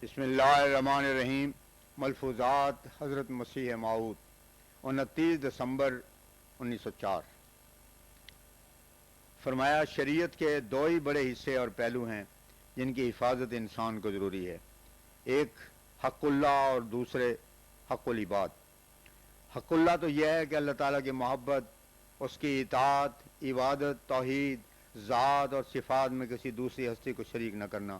بسم اللہ الرحمن الرحیم۔ ملفوظات حضرت مسیح موعود 29 دسمبر 1904۔ فرمایا شریعت کے دو ہی بڑے حصے اور پہلو ہیں جن کی حفاظت انسان کو ضروری ہے، ایک حق اللہ اور دوسرے حق العباد۔ حق اللہ تو یہ ہے کہ اللہ تعالیٰ کی محبت، اس کی اطاعت، عبادت، توحید، ذات اور صفات میں کسی دوسری ہستی کو شریک نہ کرنا،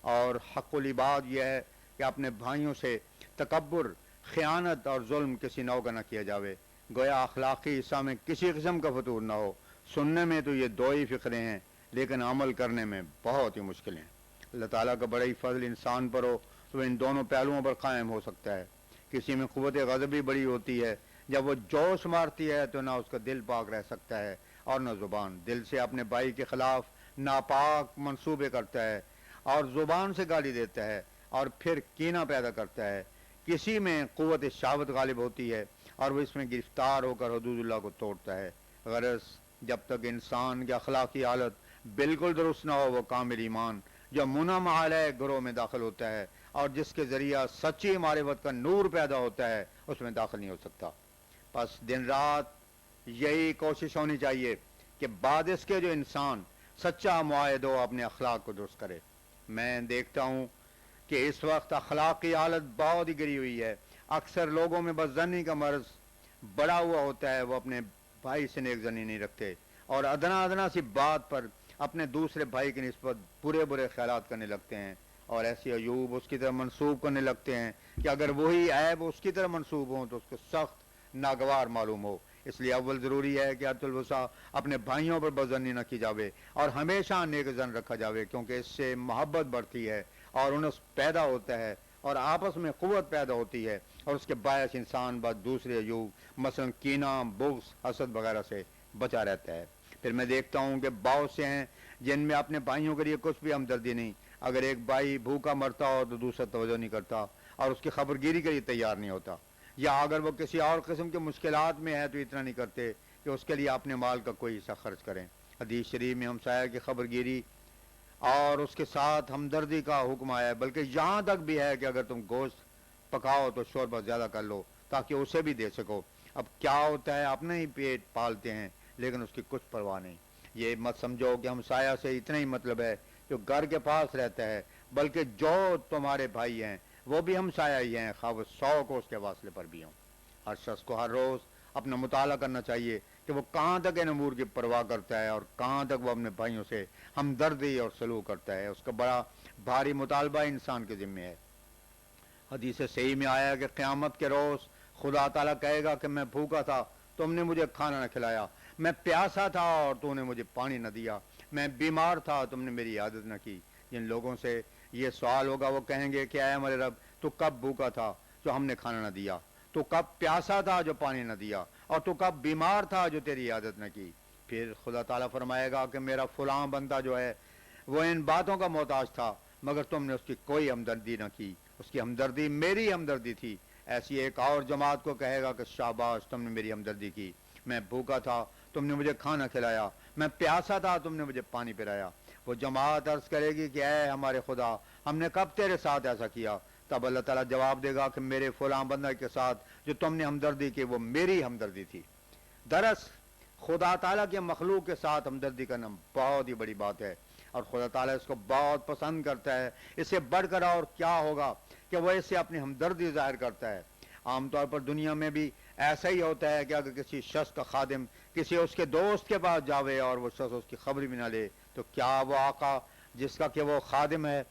اور حق العباد یہ ہے کہ اپنے بھائیوں سے تکبر، خیانت اور ظلم کسی نوع کا نہ کیا جاوے، گویا اخلاقی حصہ میں کسی قسم کا فتور نہ ہو۔ سننے میں تو یہ دو ہی فقرے ہیں لیکن عمل کرنے میں بہت ہی مشکل ہیں۔ اللہ تعالیٰ کا بڑا ہی فضل انسان پر ہو تو ان دونوں پہلوؤں پر قائم ہو سکتا ہے۔ کسی میں قوت غضبی بڑی ہوتی ہے، جب وہ جوش مارتی ہے تو نہ اس کا دل پاک رہ سکتا ہے اور نہ زبان۔ دل سے اپنے بھائی کے خلاف ناپاک منصوبے کرتا ہے اور زبان سے گالی دیتا ہے اور پھر کینہ پیدا کرتا ہے۔ کسی میں قوت شہوت غالب ہوتی ہے اور وہ اس میں گرفتار ہو کر حدود اللہ کو توڑتا ہے۔ غرض جب تک انسان کی اخلاقی حالت بالکل درست نہ ہو، وہ کامل ایمان جو منعم علیہ گروہ میں داخل ہوتا ہے اور جس کے ذریعہ سچی معرفت کا نور پیدا ہوتا ہے، اس میں داخل نہیں ہو سکتا۔ پس دن رات یہی کوشش ہونی چاہیے کہ بعد اس کے جو انسان سچا معاہد ہو، اپنے اخلاق کو درست کرے۔ میں دیکھتا ہوں کہ اس وقت اخلاقی حالت بہت ہی گری ہوئی ہے۔ اکثر لوگوں میں بدظنی کا مرض بڑا ہوا ہوتا ہے، وہ اپنے بھائی سے نیک ظنی نہیں رکھتے اور ادنا ادنا سی بات پر اپنے دوسرے بھائی کی نسبت برے برے خیالات کرنے لگتے ہیں اور ایسی عیوب اس کی طرف منسوب کرنے لگتے ہیں کہ اگر وہی عیب اس کی طرف منسوب ہوں تو اس کو سخت ناگوار معلوم ہو۔ اس لیے اول ضروری ہے کہ حد الوسع اپنے بھائیوں پر بدظنی نہ کی جاوے اور ہمیشہ نیک ظن رکھا جاوے، کیونکہ اس سے محبت بڑھتی ہے اور انس پیدا ہوتا ہے اور آپس میں قوت پیدا ہوتی ہے، اور اس کے باعث انسان بعد دوسرے عیوب مثلا کینہ، بغض، حسد وغیرہ سے بچا رہتا ہے۔ پھر میں دیکھتا ہوں کہ بہت سے ہیں جن میں اپنے بھائیوں کے لیے کچھ بھی ہمدردی نہیں۔ اگر ایک بھائی بھوکا مرتا ہو تو دوسرا توجہ نہیں کرتا اور اس کی خبر گیری کے لیے تیار نہیں ہوتا، یا اگر وہ کسی اور قسم کے مشکلات میں ہے تو اتنا نہیں کرتے کہ اس کے لیے اپنے مال کا کوئی حصہ خرچ کریں۔ حدیث شریف میں ہمسایہ کی خبر گیری اور اس کے ساتھ ہمدردی کا حکم آیا ہے، بلکہ یہاں تک بھی ہے کہ اگر تم گوشت پکاؤ تو شوربہ زیادہ کر لو تاکہ اسے بھی دے سکو۔ اب کیا ہوتا ہے، اپنے ہی پیٹ پالتے ہیں لیکن اس کی کچھ پرواہ نہیں۔ یہ مت سمجھو کہ ہمسایہ سے اتنا ہی مطلب ہے جو گھر کے پاس رہتا ہے، بلکہ جو تمہارے بھائی ہیں وہ بھی ہمسایہ ہی ہیں، خواہ وہ 100 کو اس کے واصلے پر بھی ہوں۔ ہر شخص کو ہر روز اپنا مطالعہ کرنا چاہیے کہ وہ کہاں تک ان امور کی پرواہ کرتا ہے اور کہاں تک وہ اپنے بھائیوں سے ہمدردی اور سلوک کرتا ہے۔ اس کا بڑا بھاری مطالبہ انسان کے ذمہ ہے۔ حدیث صحیح میں آیا کہ قیامت کے روز خدا تعالیٰ کہے گا کہ میں بھوکا تھا، تم نے مجھے کھانا نہ کھلایا، میں پیاسا تھا اور تو نے مجھے پانی نہ دیا، میں بیمار تھا تم نے میری عادت نہ کی۔ جن لوگوں سے یہ سوال ہوگا وہ کہیں گے کہ اے ہمارے رب، تو کب بھوکا تھا جو ہم نے کھانا نہ دیا، تو کب پیاسا تھا جو پانی نہ دیا، اور تو کب بیمار تھا جو تیری عادت نہ کی۔ پھر خدا تعالیٰ فرمائے گا کہ میرا فلاں بندہ جو ہے وہ ان باتوں کا محتاج تھا مگر تم نے اس کی کوئی ہمدردی نہ کی، اس کی ہمدردی میری ہمدردی تھی۔ ایسی ایک اور جماعت کو کہے گا کہ شاباش، تم نے میری ہمدردی کی، میں بھوکا تھا تم نے مجھے کھانا کھلایا، میں پیاسا تھا تم نے مجھے پانی پلایا۔ وہ جماعت عرض کرے گی کہ اے ہمارے خدا، ہم نے کب تیرے ساتھ ایسا کیا؟ تب اللہ تعالیٰ جواب دے گا کہ میرے فلاں بندہ کے ساتھ جو تم نے ہمدردی کی وہ میری ہمدردی تھی۔ درس خدا تعالیٰ کے مخلوق کے ساتھ ہمدردی کرنا بہت ہی بڑی بات ہے اور خدا تعالیٰ اس کو بہت پسند کرتا ہے۔ اس سے بڑھ کر اور کیا ہوگا کہ وہ اس سے اپنی ہمدردی ظاہر کرتا ہے۔ عام طور پر دنیا میں بھی ایسا ہی ہوتا ہے کہ اگر کسی شخص کا خادم کسی اس کے دوست کے پاس جاوے اور وہ شخص اس کی خبر بھی نہ لے تو کیا وہ آقا جس کا کہ وہ خادم ہے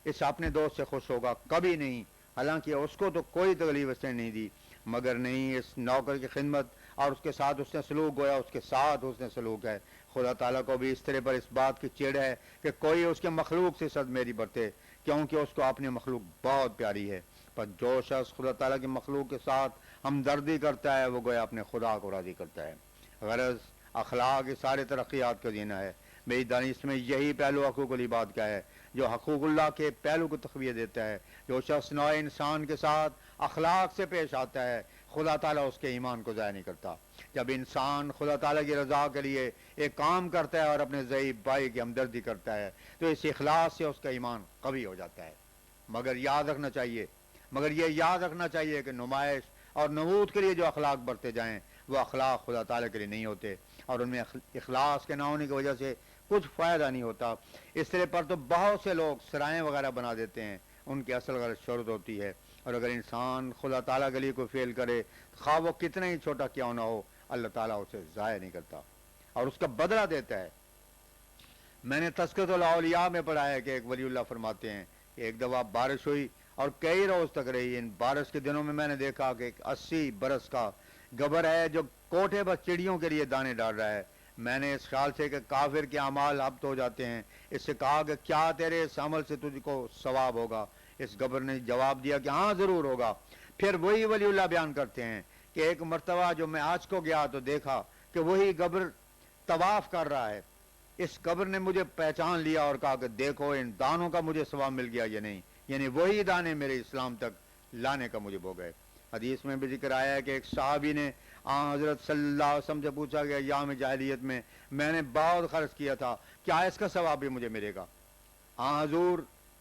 اس اپنے دوست سے خوش ہوگا؟ کبھی نہیں۔ حالانکہ اس کو تو کوئی تکلیف اس نے نہیں دی، مگر نہیں، اس نوکر کی خدمت اور اس کے ساتھ اس نے سلوک گویا اس کے ساتھ اس نے سلوک ہے۔ خدا تعالیٰ کو بھی اس طرح پر اس بات کی چڑ ہے کہ کوئی اس کے مخلوق سے صد میری برتے، کیونکہ اس کو اپنی مخلوق بہت پیاری ہے۔ پر جو شخص خدا تعالیٰ کی مخلوق کے ساتھ ہمدردی کرتا ہے وہ گویا اپنے خدا کو راضی کرتا ہے۔ غرض اخلاق اس سارے ترقیات کا زینہ ہے۔ میری دانش میں یہی پہلو حقوق العباد کا ہے جو حقوق اللہ کے پہلو کو تقویت دیتا ہے۔ جو شخص نوع انسان کے ساتھ اخلاق سے پیش آتا ہے خدا تعالیٰ اس کے ایمان کو ضائع نہیں کرتا۔ جب انسان خدا تعالیٰ کی رضا کے لیے ایک کام کرتا ہے اور اپنے ضعیف بھائی کی ہمدردی کرتا ہے تو اس اخلاص سے اس کا ایمان قوی ہو جاتا ہے۔ مگر یہ یاد رکھنا چاہیے کہ نمائش اور نمود کے لیے جو اخلاق برتے جائیں وہ اخلاق خدا تعالیٰ کے لیے نہیں ہوتے، اور ان میں اخلاص کے نہ ہونے کی وجہ سے کچھ فائدہ نہیں ہوتا۔ اس طرح پر تو بہت سے لوگ سرائیں وغیرہ بنا دیتے ہیں، ان کی اصل غرض شہرت ہوتی ہے، اور اگر انسان خدا تعالیٰ کے لیے کوئی فعل کرے، خواہ وہ کتنا ہی چھوٹا کیوں نہ ہو، اللہ تعالیٰ اسے ضائع نہیں کرتا اور اس کا بدلہ دیتا ہے۔ میں نے تذکرۃ الاولیاء میں پڑھا ہے کہ ایک ولی اللہ فرماتے ہیں کہ ایک دفعہ بارش ہوئی اور کئی روز تک رہی۔ ان بارش کے دنوں میں نے دیکھا کہ ایک 80 برس کا گبر ہے جو کوٹھے پر چڑیوں کے لیے دانے ڈال رہا ہے۔ میں نے اس خیال سے کہ کافر کے اعمال ہبط ہو جاتے ہیں، اس سے کہا کہ کیا تیرے اس عمل سے تجھ کو ثواب ہوگا؟ اس گبر نے جواب دیا کہ ہاں ضرور ہوگا۔ پھر وہی ولی اللہ بیان کرتے ہیں کہ ایک مرتبہ جو میں آج کو گیا تو دیکھا کہ وہی گبر طواف کر رہا ہے۔ اس گبر نے مجھے پہچان لیا اور کہا کہ دیکھو ان دانوں کا مجھے ثواب مل گیا یا نہیں، یعنی وہی دانے میرے اسلام تک لانے کا مجھے ہو گئے۔ حدیث میں بھی ذکر آیا ہے کہ ایک صحابی نے حضرت صلی اللہ علیہ وسلم سے پوچھا کہ ایام جاہلیت میں نے بہت خرچ کیا تھا، کیا اس کا ثواب بھی مجھے ملے گا؟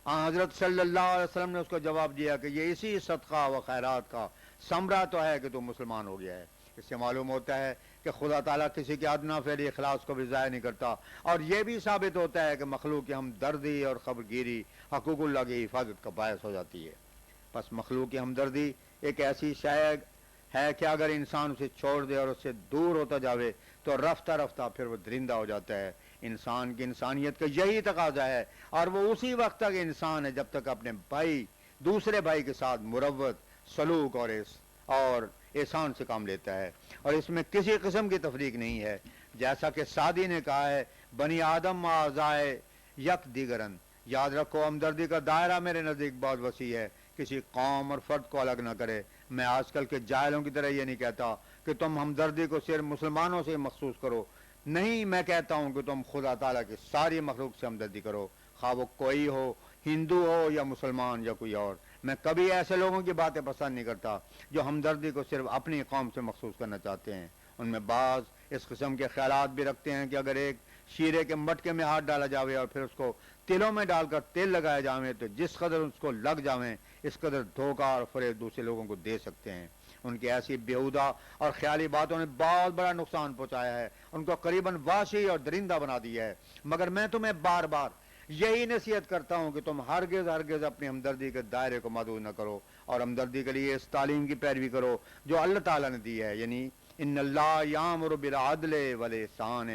حضرت صلی اللہ علیہ وسلم نے اس کو جواب دیا کہ یہ اسی صدقہ و خیرات کا ثمرہ تو ہے کہ تو مسلمان ہو گیا ہے۔ اس سے معلوم ہوتا ہے کہ خدا تعالیٰ کسی کے ادنا فعل اخلاص کو بھی ضائع نہیں کرتا، اور یہ بھی ثابت ہوتا ہے کہ مخلوق کی ہمدردی اور خبرگیری حقوق اللہ کی حفاظت کا باعث ہو جاتی ہے۔ پس مخلوق کی ہمدردی ایک ایسی شے ہے کہ اگر انسان اسے چھوڑ دے اور اس سے دور ہوتا جاوے تو رفتہ رفتہ پھر وہ درندہ ہو جاتا ہے۔ انسان کی انسانیت کا یہی تقاضا ہے، اور وہ اسی وقت تک انسان ہے جب تک اپنے دوسرے بھائی کے ساتھ مروت سلوک اور احسان سے کام لیتا ہے، اور اس میں کسی قسم کی تفریق نہیں ہے۔ جیسا کہ سعدی نے کہا ہے، بنی آدم اعضائے یک دیگرن، یاد رکھو ہمدردی کا دائرہ میرے نزدیک بہت وسیع ہے، کسی قوم اور فرد کو الگ نہ کرے۔ میں آج کل کے جاہلوں کی طرح یہ نہیں کہتا کہ تم ہمدردی کو صرف مسلمانوں سے مخصوص کرو، نہیں، میں کہتا ہوں کہ تم خدا تعالیٰ کی ساری مخلوق سے ہمدردی کرو، خواہ وہ کوئی ہو، ہندو ہو یا مسلمان یا کوئی اور۔ میں کبھی ایسے لوگوں کی باتیں پسند نہیں کرتا جو ہمدردی کو صرف اپنی قوم سے مخصوص کرنا چاہتے ہیں۔ ان میں بعض اس قسم کے خیالات بھی رکھتے ہیں کہ اگر ایک شیرے کے مٹکے میں ہاتھ ڈالا جاوے اور پھر اس کو تلوں میں ڈال کر تیل لگایا جاوے تو جس قدر اس کو لگ جاویں اس قدر دھوکہ اور فریب دوسرے لوگوں کو دے سکتے ہیں۔ ان کی ایسی بیہودہ اور خیالی باتوں نے بہت بڑا نقصان پہنچایا ہے، ان کو قریباً وحشی اور درندہ بنا دیا ہے۔ مگر میں تمہیں بار بار یہی نصیحت کرتا ہوں کہ تم ہرگز اپنی ہمدردی کے دائرے کو محدود نہ کرو، اور ہمدردی کے لیے اس تعلیم کی پیروی کرو جو اللہ تعالیٰ نے دی ہے، یعنی ان اللہ یامر بالعدل والاحسان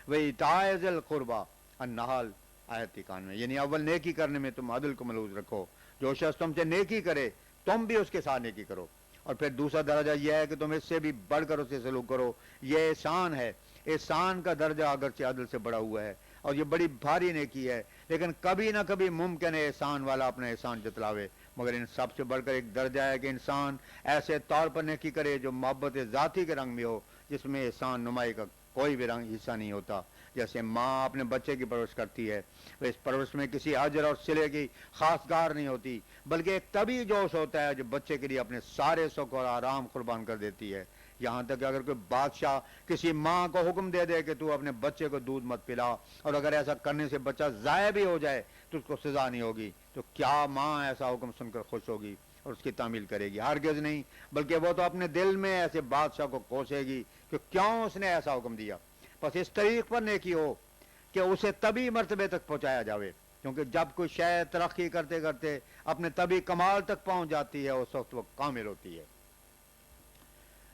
وایتاء ذی القربی النحل آیت 91، یعنی اول نیکی کرنے میں تم عدل کو ملحوظ رکھو، جو شخص تم سے نیکی کرے تم بھی اس کے ساتھ نیکی کرو، اور پھر دوسرا درجہ یہ ہے کہ تم اس سے بھی بڑھ کر اسے سلوک کرو۔ یہ احسان ہے، احسان کا درجہ اگرچہ عدل سے بڑا ہوا ہے اور یہ بڑی بھاری نیکی ہے، لیکن کبھی نہ کبھی ممکن ہے احسان والا اپنا احسان جتلاوے، مگر ان سب سے بڑھ کر ایک درجہ ہے کہ انسان ایسے طور پر نیکی کرے جو محبت ذاتی کے رنگ میں ہو، جس میں احسان نمائی کا کوئی بھی رنگ حصہ نہیں ہوتا۔ جیسے ماں اپنے بچے کی پرورش کرتی ہے، وہ اس پرورش میں کسی اجر اور صلے کی خاص گار نہیں ہوتی، بلکہ ایک طبی جوش ہوتا ہے جو بچے کے لیے اپنے سارے سکھ اور آرام قربان کر دیتی ہے۔ یہاں تک کہ اگر کوئی بادشاہ کسی ماں کو حکم دے دے کہ تو اپنے بچے کو دودھ مت پلا، اور اگر ایسا کرنے سے بچہ ضائع بھی ہو جائے تو اس کو سزا نہیں ہوگی، تو کیا ماں ایسا حکم سن کر خوش ہوگی اور اس کی تعمیل کرے گی؟ ہرگز نہیں، بلکہ وہ تو اپنے دل میں ایسے بادشاہ کو کوسے گی کہ کیوں اس نے ایسا حکم دیا۔ بس اس طریق پر نیکی ہو کہ اسے طبی مرتبے تک پہنچایا جاوے، کیونکہ جب کوئی شے ترقی کرتے کرتے اپنے طبی کمال تک پہنچ جاتی ہے اس وقت وہ کامل ہوتی ہے۔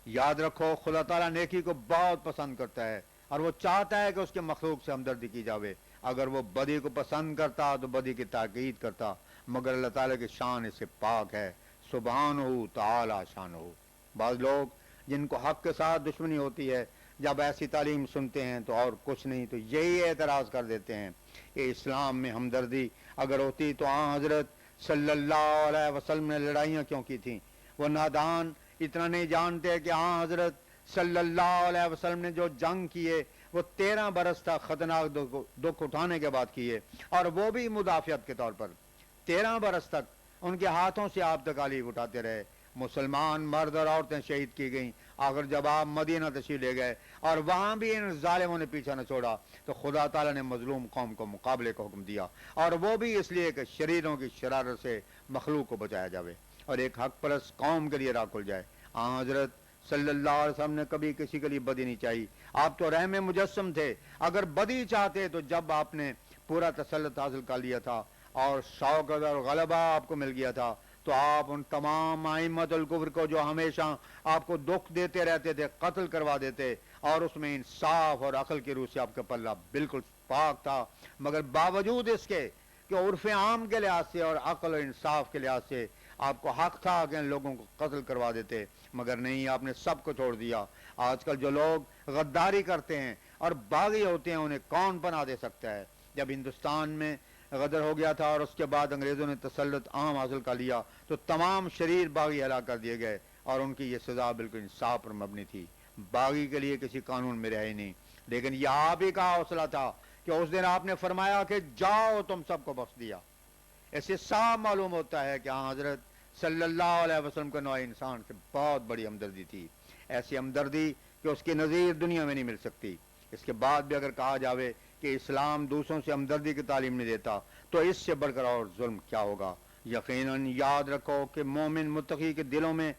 یاد رکھو خدا تعالیٰ نیکی کو بہت پسند کرتا ہے، اور وہ چاہتا ہے کہ اس کے مخلوق سے ہمدردی کی جاوے۔ اگر وہ بدی کو پسند کرتا تو بدی کی تاکید کرتا، مگر اللہ تعالیٰ کی شان اس سے پاک ہے، سبحانہ تعالی شانہ۔ بعض لوگ جن کو حق کے ساتھ دشمنی ہوتی ہے جب ایسی تعلیم سنتے ہیں تو اور کچھ نہیں تو یہی اعتراض کر دیتے ہیں کہ اسلام میں ہمدردی اگر ہوتی تو حضرت صلی اللہ علیہ وسلم نے لڑائیاں کیوں کی تھیں؟ وہ نادان اتنا نہیں جانتے کہ حضرت صلی اللہ علیہ وسلم نے جو جنگ کیے وہ 13 برس تک خطرناک دکھ اٹھانے کے بعد کیے، اور وہ بھی مدافعت کے طور پر 13 برس تک ان کے ہاتھوں سے آپ تکالیف اٹھاتے رہے، مسلمان مرد اور عورتیں شہید کی گئیں. آخر جب آپ مدینہ تشریف لے گئے اور وہاں بھی ان ظالموں نے پیچھا نہ چھوڑا تو خدا تعالیٰ نے مظلوم قوم کو مقابلے کا حکم دیا, اور وہ بھی اس لیے کہ شریروں کی شرارت سے مخلوق کو بچایا جاوے اور ایک حق پرست قوم کے لیے راہ کھل جائے. حضرت صلی اللہ علیہ وسلم نے کبھی کسی کے لیے بدی نہیں چاہی. آپ تو رحم مجسم تھے. اگر بدی چاہتے تو جب آپ نے پورا تسلط حاصل کر لیا تھا اور شوکت اور غلبہ آپ کو مل گیا تھا تو آپ ان تمام ائمۃ الکفر کو جو ہمیشہ آپ کو دکھ دیتے رہتے تھے قتل کروا دیتے, اور اس میں انصاف اور عقل کی روح سے آپ کا پلہ بالکل پاک تھا. مگر باوجود اس کے کہ عرف عام کے لحاظ سے اور عقل اور انصاف کے لحاظ سے آپ کو حق تھا کہ ان لوگوں کو قتل کروا دیتے, مگر نہیں, آپ نے سب کو چھوڑ دیا. آج کل جو لوگ غداری کرتے ہیں اور باغی ہوتے ہیں انہیں کون پناہ دے سکتا ہے؟ جب ہندوستان میں غدر ہو گیا تھا اور اس کے بعد انگریزوں نے تسلط عام حاصل کر لیا تو تمام شریر باغی ہلاک کر دیے گئے, اور ان کی یہ سزا بالکل انصاف پر مبنی تھی. باغی کے لیے کسی قانون میں رہے نہیں, لیکن یہ آپ ہی کا حوصلہ تھا کہ اس دن آپ نے فرمایا کہ جاؤ تم سب کو بخش دیا. ایسے صاف معلوم ہوتا ہے کہ حضرت صلی اللہ علیہ وسلم کو نوع انسان سے بہت بڑی ہمدردی تھی, ایسی ہمدردی کہ اس کی نظیر دنیا میں نہیں مل سکتی. اس کے بعد بھی اگر کہا جاوے کہ اسلام دوسروں سے ہمدردی کی تعلیم نہیں دیتا تو اس سے بڑھ کر اور ظلم کیا ہوگا. یقیناً یاد رکھو کہ مومن متقی کے دلوں میں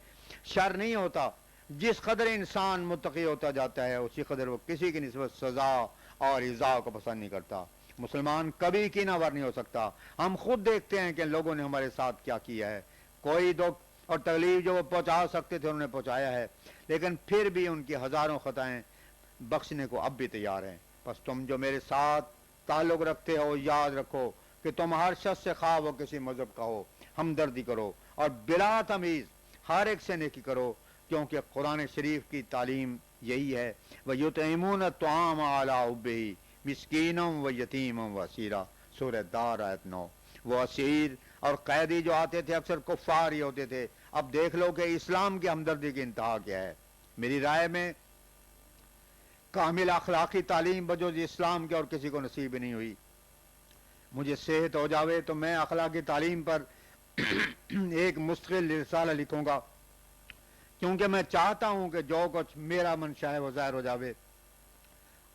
شر نہیں ہوتا. جس قدر انسان متقی ہوتا جاتا ہے اسی قدر وہ کسی کی نسبت سزا اور ایذا کو پسند نہیں کرتا. مسلمان کبھی کینہ ور نہیں ہو سکتا. ہم خود دیکھتے ہیں کہ لوگوں نے ہمارے ساتھ کیا کیا ہے. کوئی دکھ اور تکلیف جو وہ پہنچا سکتے تھے انہوں نے پہنچایا ہے, لیکن پھر بھی ان کی ہزاروں خطائیں بخشنے کو اب بھی تیار ہیں. بس تم جو میرے ساتھ تعلق رکھتے ہو یاد رکھو کہ تم ہر شخص سے خواہ ہو کسی مذہب کا ہو ہمدردی کرو اور بلا تمیز ہر ایک سے نیکی کرو, کیونکہ قرآن شریف کی تعلیم یہی ہے. وَيُطْعِمُونَ الطَّعَامَ عَلَىٰ حُبِّهِ مِسْكِينًا وَيَتِيمًا وَأَسِيرًا, سورہ دار آیت 9. وہ اسیر اور قیدی جو آتے تھے اکثر کفار ہی ہوتے تھے. اب دیکھ لو کہ اسلام کی ہمدردی کی انتہا کیا ہے. میری رائے میں کامل اخلاقی تعلیم بجوز اسلام کے اور کسی کو نصیب نہیں ہوئی. مجھے صحت ہو جاوے تو میں اخلاقی تعلیم پر ایک مستقل رسالہ لکھوں گا, کیونکہ میں چاہتا ہوں کہ جو کچھ میرا منشا ہے وہ ظاہر ہو جاوے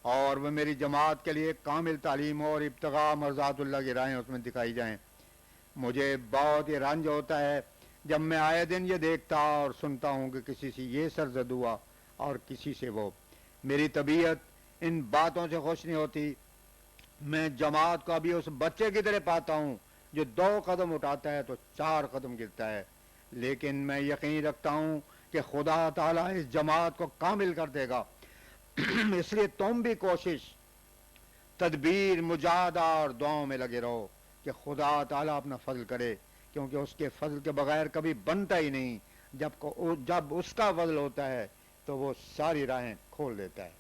اور وہ میری جماعت کے لیے کامل تعلیم اور ابتغاء مرضات اللہ کی راہیں اس میں دکھائی جائیں. مجھے بہت ہی رنج ہوتا ہے جب میں آئے دن یہ دیکھتا اور سنتا ہوں کہ کسی سے یہ سرزد ہوا اور کسی سے وہ. میری طبیعت ان باتوں سے خوش نہیں ہوتی. میں جماعت کو ابھی اس بچے کی طرح پاتا ہوں جو 2 قدم اٹھاتا ہے تو 4 قدم گرتا ہے, لیکن میں یقین رکھتا ہوں کہ خدا تعالیٰ اس جماعت کو کامل کر دے گا. اس لیے تم بھی کوشش, تدبیر, مجاہدہ اور دعاؤں میں لگے رہو کہ خدا تعالیٰ اپنا فضل کرے, کیونکہ اس کے فضل کے بغیر کبھی بنتا ہی نہیں. جب اس کا فضل ہوتا ہے تو وہ ساری راہیں کھول دیتا ہے.